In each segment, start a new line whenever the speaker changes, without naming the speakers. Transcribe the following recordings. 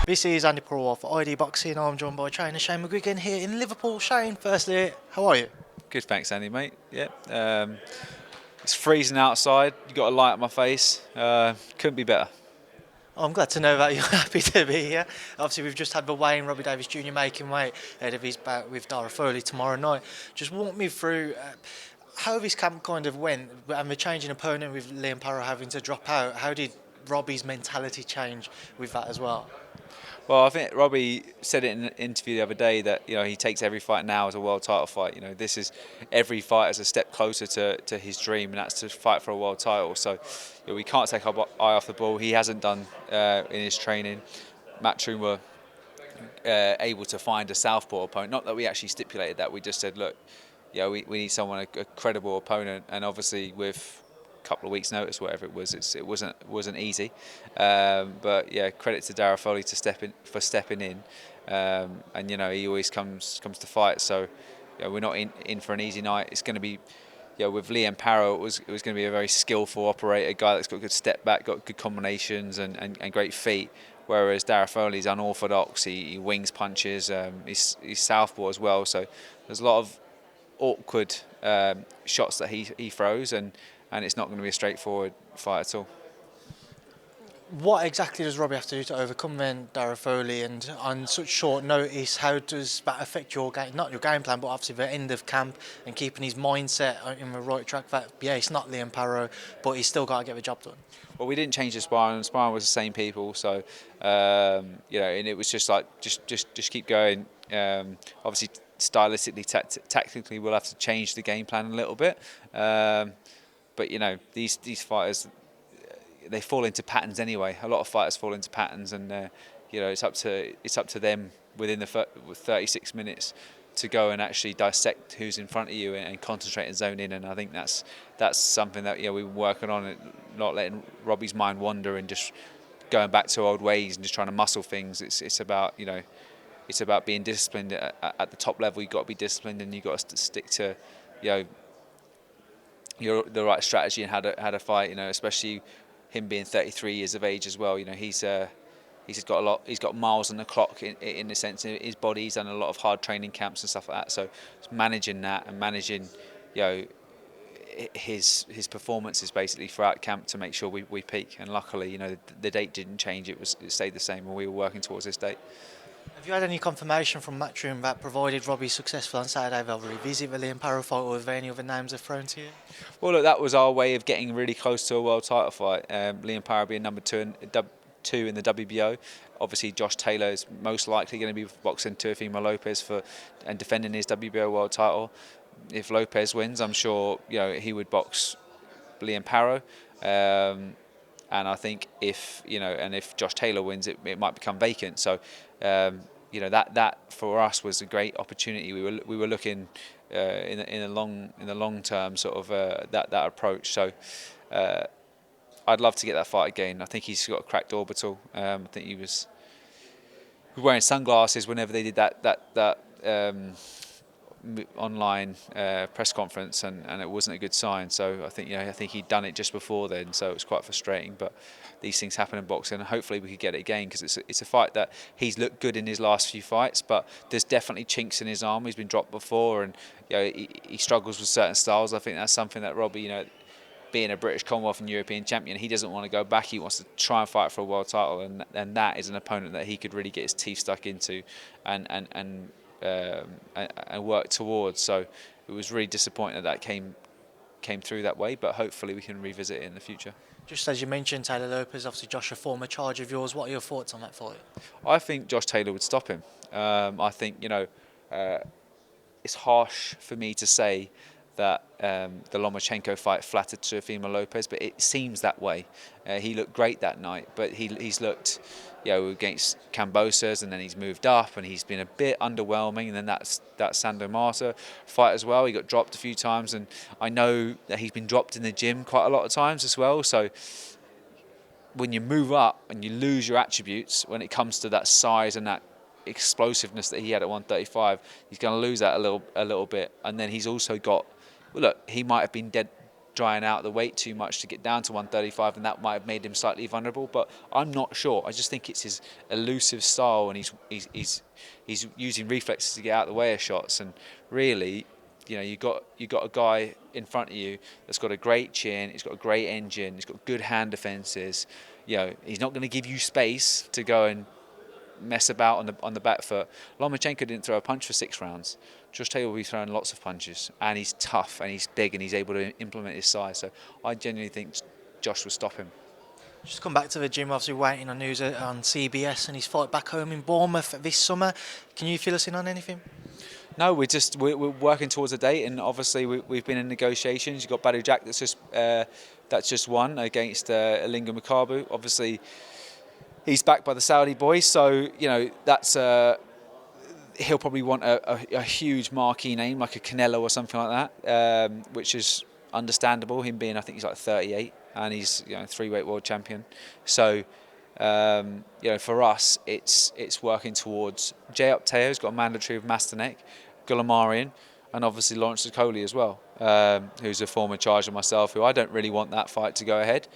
This is Andy Purewal for ID Boxing. I'm joined by trainer Shane McGuigan here in Liverpool. Shane, firstly, how are you?
Good, thanks, Andy, mate. Yeah, it's freezing outside. You got a light on my face. Couldn't be better.
I'm glad to know that you're happy to be here. Obviously, we've just had the weigh-in, Robbie Davies Jr making weight ahead of his bout with Foley tomorrow night. Just walk me through how this camp kind of went, and the changing opponent with Liam Parrow having to drop out. How did Robbie's mentality change with that as well?
Well, I think Robbie said it in an interview the other day that he takes every fight now as a world title fight. This is every fight as a step closer to his dream, and that's to fight for a world title. So we can't take our eye off the ball. He hasn't done in his training. Matchroom were able to find a southpaw opponent. Not that we actually stipulated that. We just said, look, we need someone, a credible opponent, and obviously with couple of weeks' notice, whatever it was, it wasn't easy. But yeah, credit to Foley for stepping in, and he always comes to fight. So we're not in for an easy night. It's going to be, with Liam Parrow, it was going to be a very skillful operator, a guy that's got good step back, got good combinations and great feet. Whereas Foley's unorthodox. He wings punches. He's southpaw as well. So there's a lot of awkward shots that he throws, and it's not going to be a straightforward fight at all.
What exactly does Robbie have to do to overcome then Foley, and on such short notice, how does that affect your game, not your game plan, but obviously the end of camp and keeping his mindset in the right track that, it's not Liam Parrow, but he's still got to get the job done?
Well, we didn't change the sparring. The sparring was the same people, so and it was just like just keep going. Obviously, stylistically, tactically, we'll have to change the game plan a little bit. But these fighters, they fall into patterns anyway. A lot of fighters fall into patterns, and it's up to them within the 36 minutes to go and actually dissect who's in front of you and concentrate and zone in. And I think that's something that we've been working on, not letting Robbie's mind wander and just going back to old ways and just trying to muscle things. It's about it's about being disciplined at the top level. You've got to be disciplined, and you've got to stick to the right strategy and how to fight. Especially him being 33 years of age as well. He's got a lot. He's got miles on the clock in the sense of his body. He's done a lot of hard training camps and stuff like that. So it's managing that and managing his performances basically throughout camp to make sure we peak. And luckily, the date didn't change. It stayed the same, and we were working towards this date.
Have you had any confirmation from Matchroom that provided Robbie successful on Saturday, they'll revisit the Liam Parrow fight, or have any other names they've thrown to you?
Well, look, that was our way of getting really close to a world title fight. Liam Parrow being number two in the WBO. Obviously, Josh Taylor is most likely going to be boxing Teofimo-Lopez and defending his WBO world title. If Lopez wins, I'm sure he would box Liam Parrow. And I think if Josh Taylor wins, it might become vacant. So that for us was a great opportunity. We were looking in the long term sort of that approach. So I'd love to get that fight again. I think he's got a cracked orbital. I think he was wearing sunglasses whenever they did that online press conference, and it wasn't a good sign. So I think he'd done it just before then, so it was quite frustrating. But these things happen in boxing, and hopefully we could get it again, because it's a fight that he's looked good in his last few fights, but there's definitely chinks in his arm. He's been dropped before, and he struggles with certain styles. I think that's something that Robbie, being a British, Commonwealth and European champion, he doesn't want to go back. He wants to try and fight for a world title, and that is an opponent that he could really get his teeth stuck into and work towards. So it was really disappointing that came through that way, but hopefully we can revisit it in the future.
Just as you mentioned, Taylor-Lopez, obviously Josh, a former charge of yours. What are your thoughts on that fight?
I think Josh Taylor would stop him. I think it's harsh for me to say that the Lomachenko fight flattered Teofimo-Lopez, but it seems that way. He looked great that night, but he's looked against Cambosas, and then he's moved up, and he's been a bit underwhelming. And then that Sando Marta fight as well, he got dropped a few times, and I know that he's been dropped in the gym quite a lot of times as well. So when you move up and you lose your attributes when it comes to that size and that explosiveness that he had at 135, he's going to lose that a little bit. And then he's also got, look, he might have been drying out the weight too much to get down to 135, and that might have made him slightly vulnerable. But I'm not sure. I just think it's his elusive style, and he's using reflexes to get out of the way of shots. And really, you know, you got a guy in front of you that's got a great chin. He's got a great engine. He's got good hand defenses. You know, he's not going to give you space to go and mess about on the back foot. Lomachenko didn't throw a punch for 6 rounds. Josh Taylor will be throwing lots of punches, and he's tough and he's big and he's able to implement his size. So I genuinely think Josh will stop him.
Just come back to the gym, obviously waiting on news on CBS and his fight back home in Bournemouth this summer. Can you fill us in on anything?
No, we're working towards a date, and obviously we've been in negotiations. You've got Badu Jack that's just won against Alinga Makabu. Obviously, he's backed by the Saudi boys, so you know that's he'll probably want a huge marquee name like a Canelo or something like that, which is understandable. Him being, I think he's like 38, and he's 3-weight world champion. So for us, it's working towards J-Up Teo's got a mandatory of Mastanek, Gulamarian, and obviously Lawrence Okolie as well, who's a former charger myself, who I don't really want that fight to go ahead.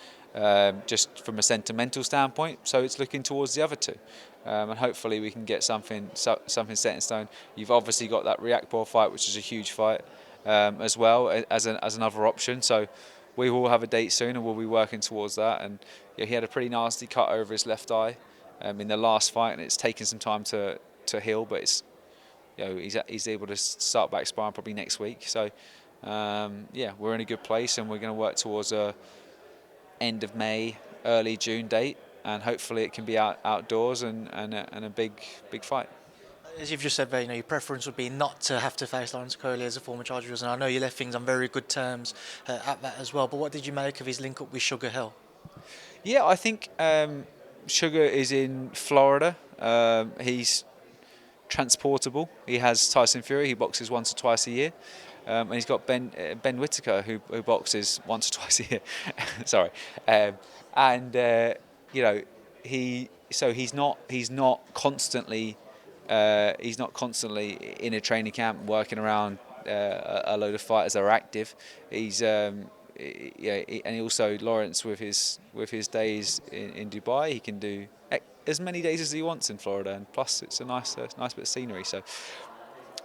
Just from a sentimental standpoint, so it's looking towards the other two, and hopefully we can get something set in stone. You've obviously got that Riakporhe fight, which is a huge fight as well as another option. So we will have a date soon, and we'll be working towards that. And he had a pretty nasty cut over his left eye in the last fight, and it's taken some time to heal, but it's he's able to start back sparring probably next week. So we're in a good place, and we're going to work towards a end of May, early June date, and hopefully it can be outdoors and a big fight.
As you've just said there, your preference would be not to have to face Lawrence Okolie as a former charger, and I know you left things on very good terms at that as well. But what did you make of his link up with Sugar Hill?
Yeah, I think Sugar is in Florida. He's transportable. He has Tyson Fury. He boxes once or twice a year. And he's got Ben Whittaker, who boxes once or twice a year. Sorry, he's not constantly in a training camp working around a load of fighters that are active. He's and also Lawrence with his days in Dubai, he can do as many days as he wants in Florida, and plus it's a nice bit of scenery. So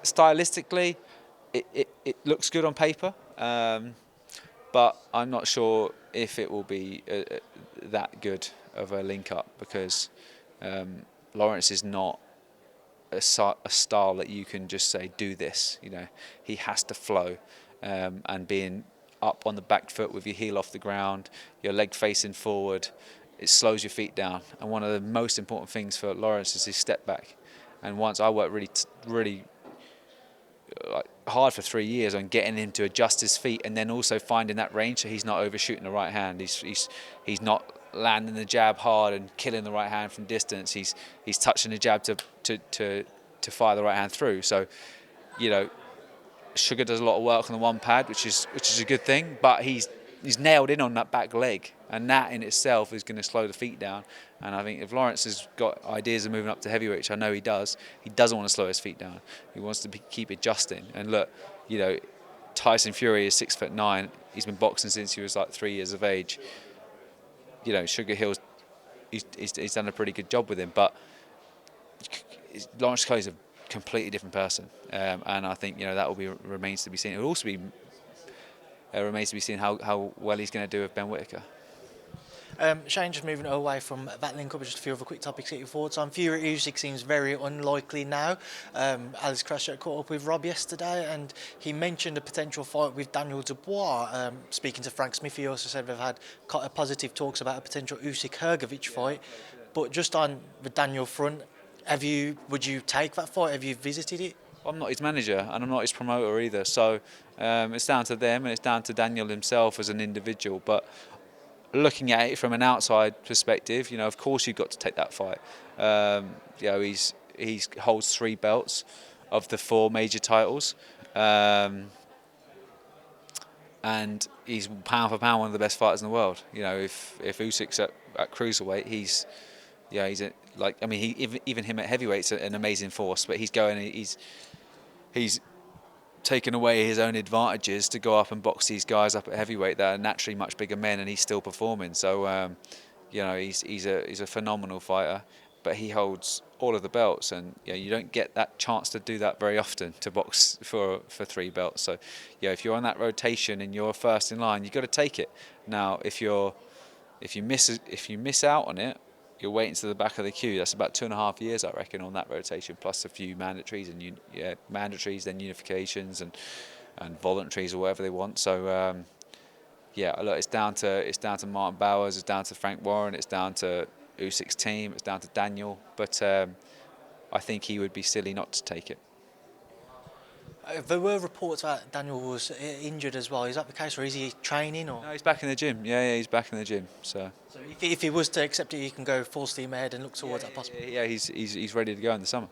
stylistically, it looks good on paper, but I'm not sure if it will be that good of a link-up, because Lawrence is not a style that you can just say, do this. He has to flow, and being up on the back foot with your heel off the ground, your leg facing forward, it slows your feet down. And one of the most important things for Lawrence is his step back. And once I worked really hard for 3 years on getting him to adjust his feet, and then also finding that range so he's not overshooting the right hand. He's not landing the jab hard and killing the right hand from distance. He's touching the jab to fire the right hand through. So, Sugar does a lot of work on the one pad, which is a good thing. But he's nailed in on that back leg, and that in itself is going to slow the feet down. And I think if Lawrence has got ideas of moving up to heavyweight, which I know he doesn't want to slow his feet down. He wants to keep adjusting. And look, Tyson Fury is 6'9". He's been boxing since he was like 3 years of age. Sugar Hill's he's done a pretty good job with him, but Lawrence Okolie is a completely different person, and I think that will remains to be seen. It will also be remains to be seen how well he's going to do with Ben Whittaker.
Shane, just moving away from that link up, just a few other quick topics to get your thoughts on. Fury-Usyk seems very unlikely now. Alex Crasher caught up with Rob yesterday, and he mentioned a potential fight with Daniel Dubois. Speaking to Frank Smith, he also said they've had positive talks about a potential Usyk-Hrgovic fight. But just on the Daniel front, would you take that fight? Have you visited it?
I'm not his manager, and I'm not his promoter either. So it's down to them, and it's down to Daniel himself as an individual. But looking at it from an outside perspective, of course you've got to take that fight. He holds 3 belts of the 4 major titles, and he's pound for pound one of the best fighters in the world. If Usyk's at cruiserweight, even him at heavyweight's an amazing force. But he's taken away his own advantages to go up and box these guys up at heavyweight that are naturally much bigger men, and he's still performing. So he's a phenomenal fighter, but he holds all of the belts, and you don't get that chance to do that very often, to box for 3 belts. So if you're on that rotation and you're first in line, you've got to take it. Now if you miss out on it, you're waiting to the back of the queue. That's about 2.5 years, I reckon, on that rotation, plus a few mandatories and mandatories, then unifications and voluntaries or whatever they want. So look, it's down to Martin Bowers, it's down to Frank Warren, it's down to Usyk's team, it's down to Daniel. But I think he would be silly not to take it.
There were reports that Daniel was injured as well. Is that the case, or is he training? Or?
No, he's back in the gym. Yeah, he's back in the gym. So
if he was to accept it, he can go full steam ahead and look towards that possible.
Yeah, he's ready to go in the summer.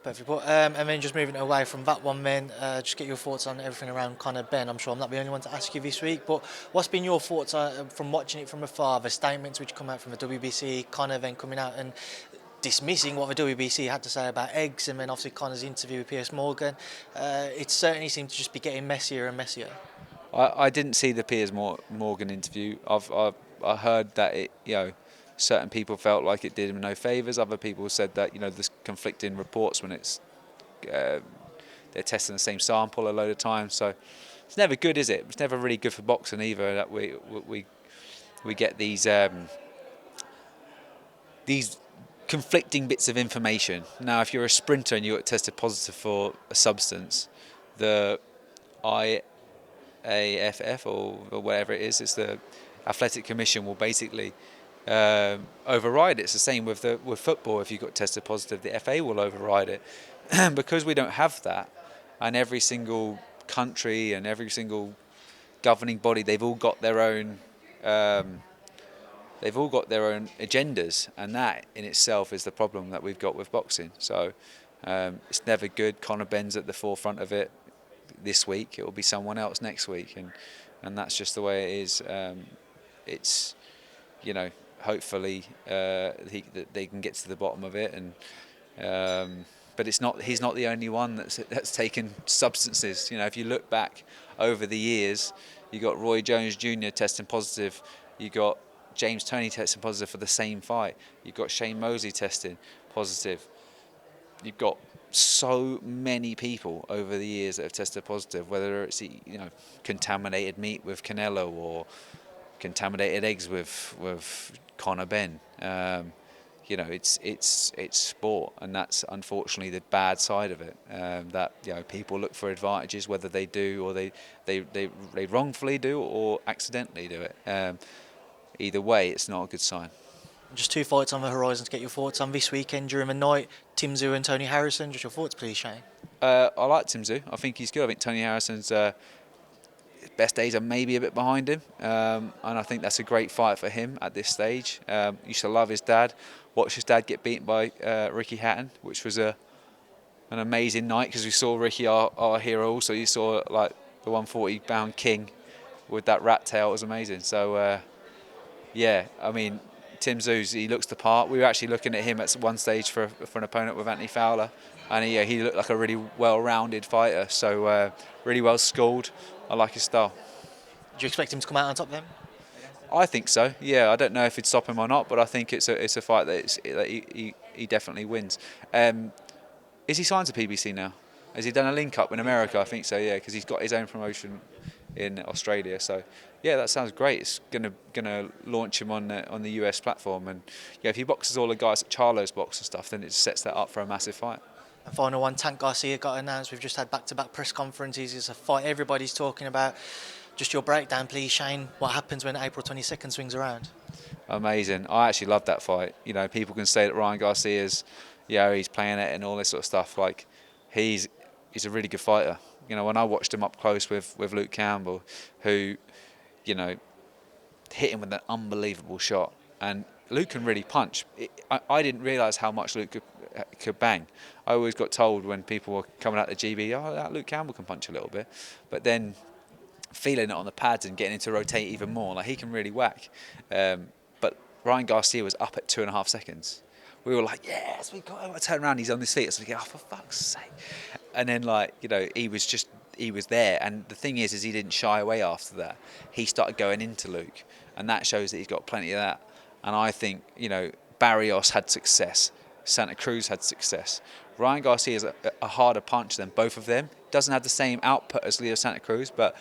Perfect. And then just moving away from that one, then just get your thoughts on everything around Conor Benn. I'm sure I'm not the only one to ask you this week, but what's been your thoughts from watching it from afar? The statements which come out from the WBC, Conor then coming out and dismissing what the WBC had to say about eggs, and then obviously Conor's interview with Piers Morgan. It certainly seemed to just be getting messier and messier.
I didn't see the Piers Morgan interview. I heard that certain people felt like it did him no favours. Other people said that there's conflicting reports when it's they're testing the same sample a load of times. So it's never good, is it? It's never really good for boxing either. That we get these conflicting bits of information. Now, if you're a sprinter and you got tested positive for a substance, the IAFF or whatever it is, it's the Athletic Commission, will basically override it. It's the same with football. If you got tested positive, the FA will override it. Because we don't have that, and every single country and every single governing body, they've all got their own agendas, and that in itself is the problem that we've got with boxing. So it's never good. Conor Benn's at the forefront of it this week. It will be someone else next week, and that's just the way it is. It's hopefully they can get to the bottom of it, and but he's not the only one that's taken substances. If you look back over the years, you got Roy Jones Jr. testing positive, you got James Toney testing positive for the same fight, you've got Shane Mosley testing positive, you've got so many people over the years that have tested positive, whether it's contaminated meat with Canelo or contaminated eggs with Conor Benn. It's sport, and that's unfortunately the bad side of it. That people look for advantages, whether they do or they wrongfully do or accidentally do it. Either way, it's not a good sign.
Just 2 fights on the horizon to get your thoughts on this weekend during the night. Tszyu and Tony Harrison. Just your thoughts, please, Shane.
I like Tszyu. I think he's good. I think Tony Harrison's best days are maybe a bit behind him, and I think that's a great fight for him at this stage. Used to love his dad. Watched his dad get beaten by Ricky Hatton, which was an amazing night, because we saw Ricky, our hero. Also, you saw like the 140-pound king with that rat tail. It was amazing. So I mean, Tszyu, he looks the part. We were actually looking at him at one stage for an opponent with Anthony Fowler, and he looked like a really well-rounded fighter. So really well schooled. I like his style.
Do you expect him to come out on top then?
I think so. Yeah, I don't know if he'd stop him or not, but I think it's a fight that he definitely wins. Is he signed to PBC now? Has he done a link up in America? I think so. Yeah, because he's got his own promotion in Australia. So yeah, that sounds great. It's gonna launch him on the US platform, and if he boxes all the guys that Charlo's box and stuff, then it just sets that up for a massive fight.
And final one, Tank Garcia got announced. We've just had back-to-back press conferences. It's a fight everybody's talking about. Just your breakdown, please, Shane. What happens when April 22nd swings around?
Amazing. I actually love that fight. People can say that Ryan Garcia's, he's playing it and all this sort of stuff. Like, he's a really good fighter. When I watched him up close with Luke Campbell, who, hit him with an unbelievable shot. And Luke can really punch. I didn't realise how much Luke could bang. I always got told when people were coming out the GB, that Luke Campbell can punch a little bit. But then feeling it on the pads and getting him to rotate even more, like, he can really whack. But Ryan Garcia was up at 2.5 seconds, we were like, yes, we got him. I turned around, he's on his feet. I was like, oh, for fuck's sake. And then, like, you know, he was there. And the thing is he didn't shy away after that. He started going into Luke. And that shows that he's got plenty of that. And I think, you know, Barrios had success. Santa Cruz had success. Ryan Garcia is a harder punch than both of them. Doesn't have the same output as Leo Santa Cruz, but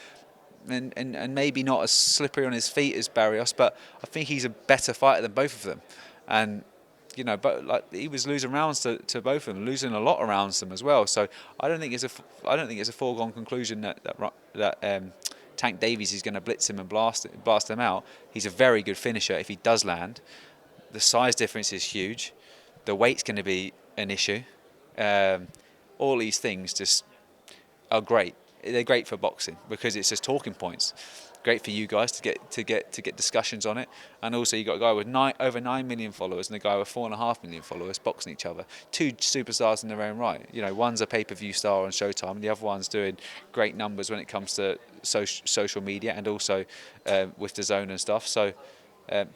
and maybe not as slippery on his feet as Barrios, but I think he's a better fighter than both of them. And you know, but like he was losing rounds to both of them, losing a lot of rounds to them as well. So I don't think it's a foregone conclusion that Tank Davies is going to blitz him and blast him out. He's a very good finisher if he does land. The size difference is huge. The weight's going to be an issue. All these things just are great. They're great for boxing because it's just talking points. Great for you guys to get discussions on it, and also you got a guy with over 9 million followers and a guy with 4.5 million followers boxing each other. Two superstars in their own right. You know, one's a pay-per-view star on Showtime, and the other one's doing great numbers when it comes to social media and also with the zone and stuff. So,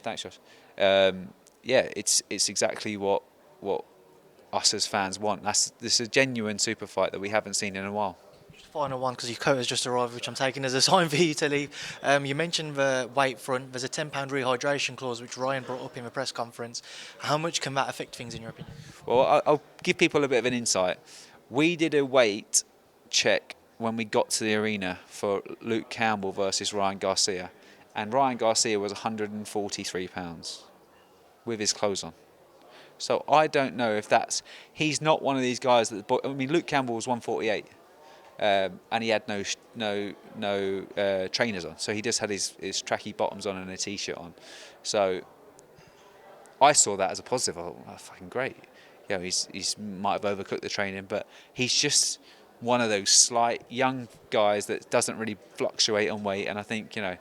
thanks, Josh. Yeah, it's exactly what us as fans want. This is a genuine super fight that we haven't seen in a while.
Final one, because your coat has just arrived, which I'm taking as a sign for you to leave. You mentioned the weight front. There's a £10 rehydration clause, which Ryan brought up in the press conference. How much can that affect things, in your opinion?
Well, I'll give people a bit of an insight. We did a weight check when we got to the arena for Luke Campbell versus Ryan Garcia, and Ryan Garcia was 143 pounds with his clothes on. So I don't know if he's not one of these guys that. I mean, Luke Campbell was 148. And he had no trainers on, so he just had his tracky bottoms on and a t-shirt on. So I saw that as a positive. I thought, oh, fucking great. You know, he's might have overcooked the training, but he's just one of those slight young guys that doesn't really fluctuate on weight. And I think, you know,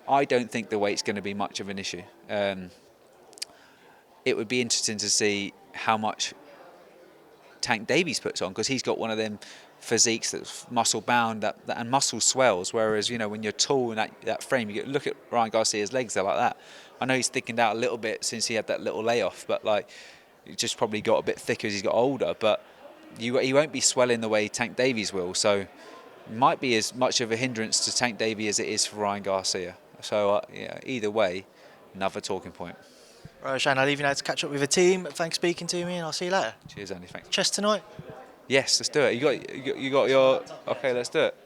I don't think the weight's going to be much of an issue. It would be interesting to see how much Tank Davies puts on, because he's got one of them physiques that's muscle bound and muscle swells, whereas, you know, when you're tall in that frame, look at Ryan Garcia's legs, they're like that. I know he's thickened out a little bit since he had that little layoff, but like he just probably got a bit thicker as he's got older, but he won't be swelling the way Tank Davies will, so it might be as much of a hindrance to Tank Davies as it is for Ryan Garcia. So yeah, either way, another talking point.
Right, Shane, I'll leave you now to catch up with the team. Thanks for speaking to me, and I'll see you later.
Cheers, Andy. Thanks.
Chess tonight?
Yes, let's do it. You got your. Okay, let's do it.